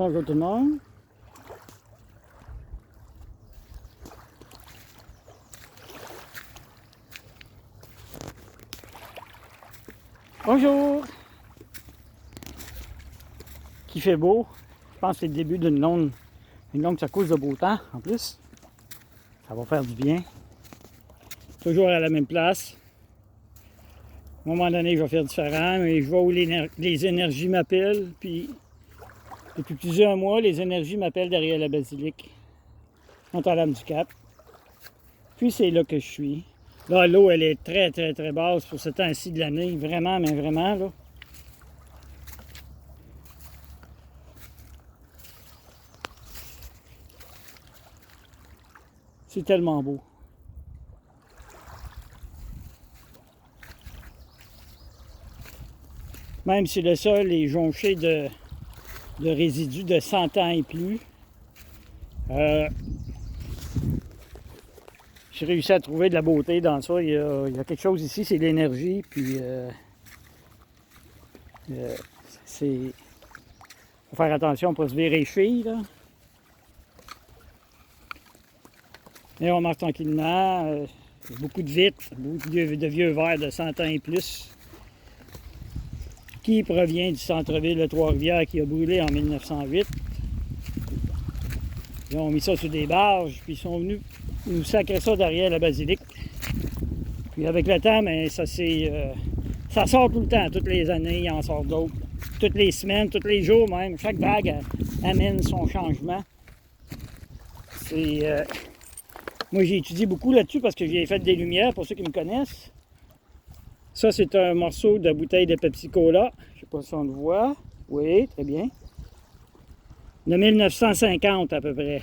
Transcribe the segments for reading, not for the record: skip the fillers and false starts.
Bonjour tout le monde. Bonjour. Qu'il fait beau. Je pense que c'est le début d'une longue secousse de beau temps en plus. Ça va faire du bien. Toujours à la même place. À un moment donné, je vais faire différent, mais je vois où les énergies m'appellent. Puis, depuis plusieurs mois, les énergies m'appellent derrière la basilique, Notre-Dame-du-Cap. Puis, c'est là que je suis. Là, l'eau, elle est très, très, très basse pour ce temps-ci de l'année. Vraiment, mais vraiment, là. C'est tellement beau. Même si le sol est jonché de résidus de 100 ans et plus, j'ai réussi à trouver de la beauté dans ça. Il y a quelque chose ici, c'est l'énergie, puis c'est... Faut faire attention pour se virer les chevilles, là. Et on marche tranquillement. Il y a beaucoup de vitres, beaucoup de vieux verres de 100 ans et plus, qui provient du centre-ville de Trois-Rivières qui a brûlé en 1908. Ils ont mis ça sur des barges, puis ils sont venus nous sacrer ça derrière la basilique. Puis avec le temps, mais ça sort tout le temps, toutes les années, il en sort d'autres. Toutes les semaines, tous les jours même. Chaque vague amène son changement. Moi, j'ai étudié beaucoup là-dessus parce que j'ai fait des lumières, pour ceux qui me connaissent. Ça, c'est un morceau de bouteille de Pepsi Cola. Je ne sais pas si on le voit. Oui, très bien. De 1950 à peu près.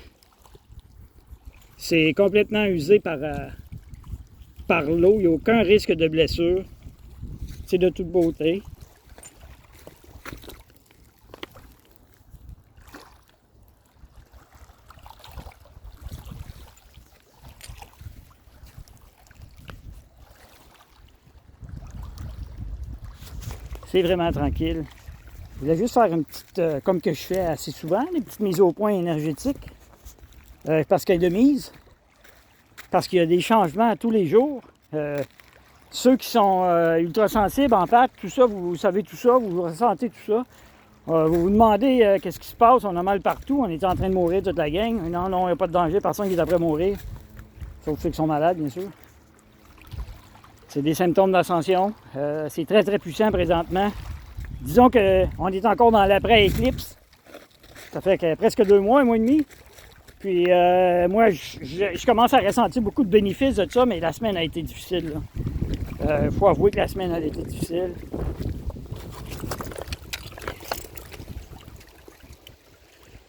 C'est complètement usé par l'eau. Il n'y a aucun risque de blessure. C'est de toute beauté. C'est vraiment tranquille. Je voulais juste faire une petite, comme que je fais assez souvent, des petites mises au point énergétiques. Parce qu'il y a de mise. Parce qu'il y a des changements tous les jours. Ceux qui sont ultra sensibles, en fait, tout ça, vous savez tout ça, vous ressentez tout ça. Vous vous demandez qu'est-ce qui se passe, on a mal partout, on est en train de mourir toute la gang. Non, non, il n'y a pas de danger, personne qui est après mourir. Sauf ceux qui sont malades, bien sûr. C'est des symptômes d'ascension. C'est très, très puissant présentement. Disons qu'on est encore dans l'après-éclipse. Ça fait presque 2 mois, 1 mois et demi. Puis moi, je commence à ressentir beaucoup de bénéfices de ça, mais la semaine a été difficile. Il faut avouer que la semaine a été difficile.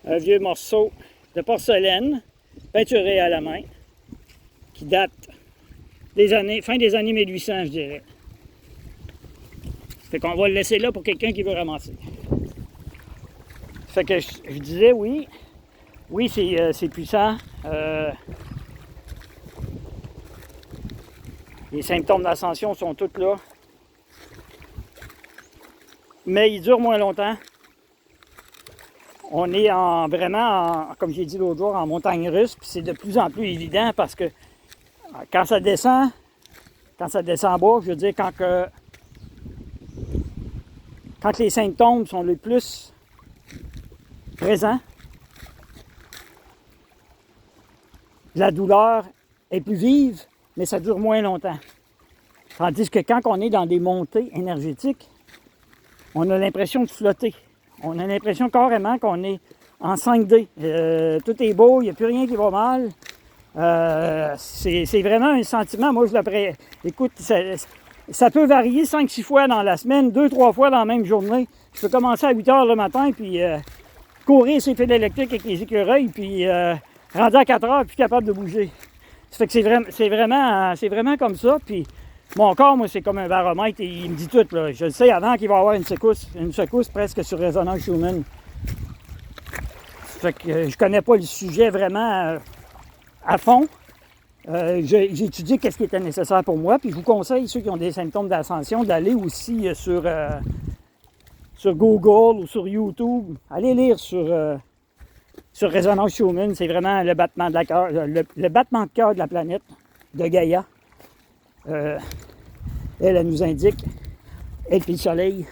Un vieux morceau de porcelaine peinturé à la main qui date fin des années 1800, je dirais. Fait qu'on va le laisser là pour quelqu'un qui veut ramasser. Fait que je disais oui, c'est puissant. Les symptômes d'ascension sont tous là. Mais ils durent moins longtemps. On est vraiment, comme j'ai dit l'autre jour, en montagne russe, puis c'est de plus en plus évident parce que quand ça descend bas, je veux dire, quand les symptômes sont les plus présents, la douleur est plus vive, mais ça dure moins longtemps. Tandis que quand on est dans des montées énergétiques, on a l'impression de flotter. On a l'impression carrément qu'on est en 5D. Tout est beau, il n'y a plus rien qui va mal. C'est vraiment un sentiment. Moi, écoute, ça peut varier 5-6 fois dans la semaine, 2-3 fois dans la même journée. Je peux commencer à 8 h le matin, puis courir ses fils électriques avec les écureuils, puis rendu à 4 h, puis capable de bouger. Ça fait que c'est vraiment comme ça. Puis mon corps, moi, c'est comme un baromètre, et il me dit tout. Là. Je le sais avant qu'il va y avoir une secousse presque sur résonance Schumann. Ça fait que je connais pas le sujet vraiment à fond. J'ai étudié qu'est-ce qui était nécessaire pour moi, puis je vous conseille, ceux qui ont des symptômes d'ascension, d'aller aussi sur sur Google ou sur YouTube. Allez lire sur Résonance Schumann. C'est vraiment le battement de cœur, le battement de cœur de la planète, de Gaïa. Elle nous indique, elle puis le soleil,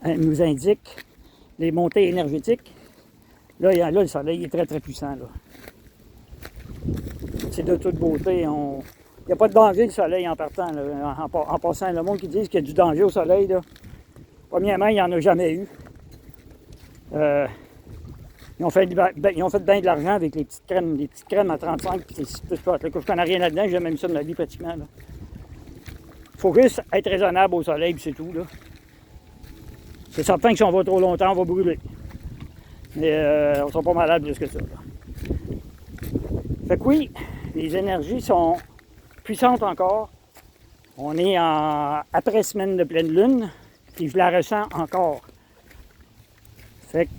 elle nous indique les montées énergétiques. Là, le soleil est très très puissant. C'est de toute beauté. Il n'y a pas de danger le soleil en partant, là, en passant. Le monde qui dit qu'il y a du danger au soleil, là, premièrement, il n'y en a jamais eu. Ils ont fait bien de l'argent avec les petites crèmes à 35. Je connais rien là-dedans, j'ai jamais mis ça de ma vie pratiquement. Il faut juste être raisonnable au soleil, puis c'est tout. C'est certain que si on va trop longtemps, on va brûler. Mais on ne sera pas malade plus que ça. Fait que oui, les énergies sont puissantes encore. On est après semaine de pleine lune, puis je la ressens encore. Fait que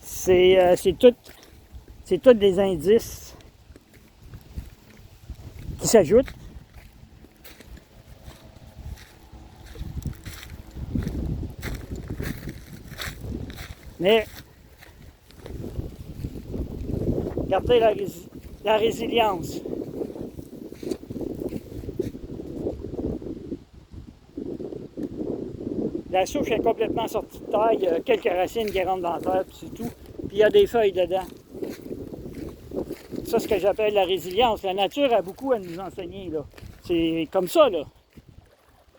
c'est tout des indices qui s'ajoutent. Mais gardez la résilience. La souche est complètement sortie de terre, il y a quelques racines qui rentrent dans la terre, puis c'est tout. Puis il y a des feuilles dedans. Ça, c'est ce que j'appelle la résilience. La nature a beaucoup à nous enseigner, là. C'est comme ça, là.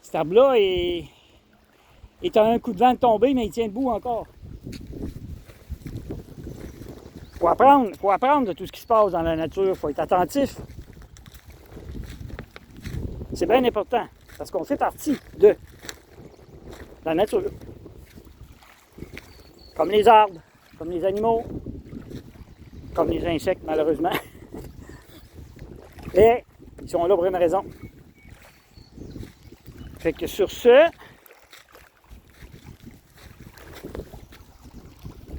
Cet arbre-là est à un coup de vent de tomber, mais il tient debout encore. Faut apprendre de tout ce qui se passe dans la nature. Il faut être attentif. C'est bien important, parce qu'on fait partie de la nature. Comme les arbres, comme les animaux, comme les insectes, malheureusement. Et ils sont là pour une raison. Fait que sur ce,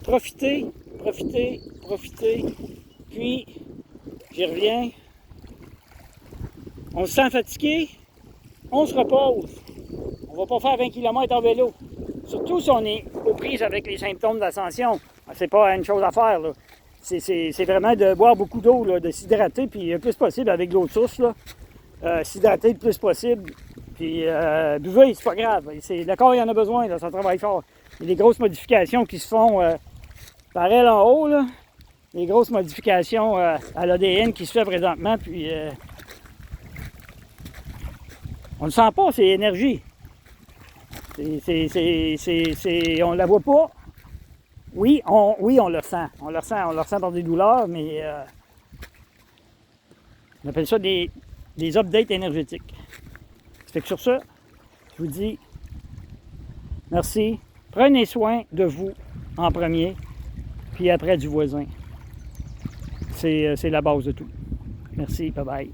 profitez, puis j'y reviens. On se sent fatigué, on se repose. On ne va pas faire 20 km en vélo. Surtout si on est aux prises avec les symptômes d'ascension. C'est pas une chose à faire, là. C'est vraiment de boire beaucoup d'eau, de s'hydrater, puis le plus possible avec de l'eau de source, s'hydrater le plus possible. Puis buvez, c'est pas grave. Le corps, il en a besoin, là, ça travaille fort. Il y a des grosses modifications qui se font par elle en haut, là. Des grosses modifications à l'ADN qui se fait présentement, puis on ne sent pas, c'est énergie. On la voit pas. Oui, on le ressent. On le ressent par des douleurs, mais on appelle ça des updates énergétiques. Ça fait que sur ça, je vous dis merci. Prenez soin de vous en premier, puis après du voisin. C'est la base de tout. Merci, bye bye.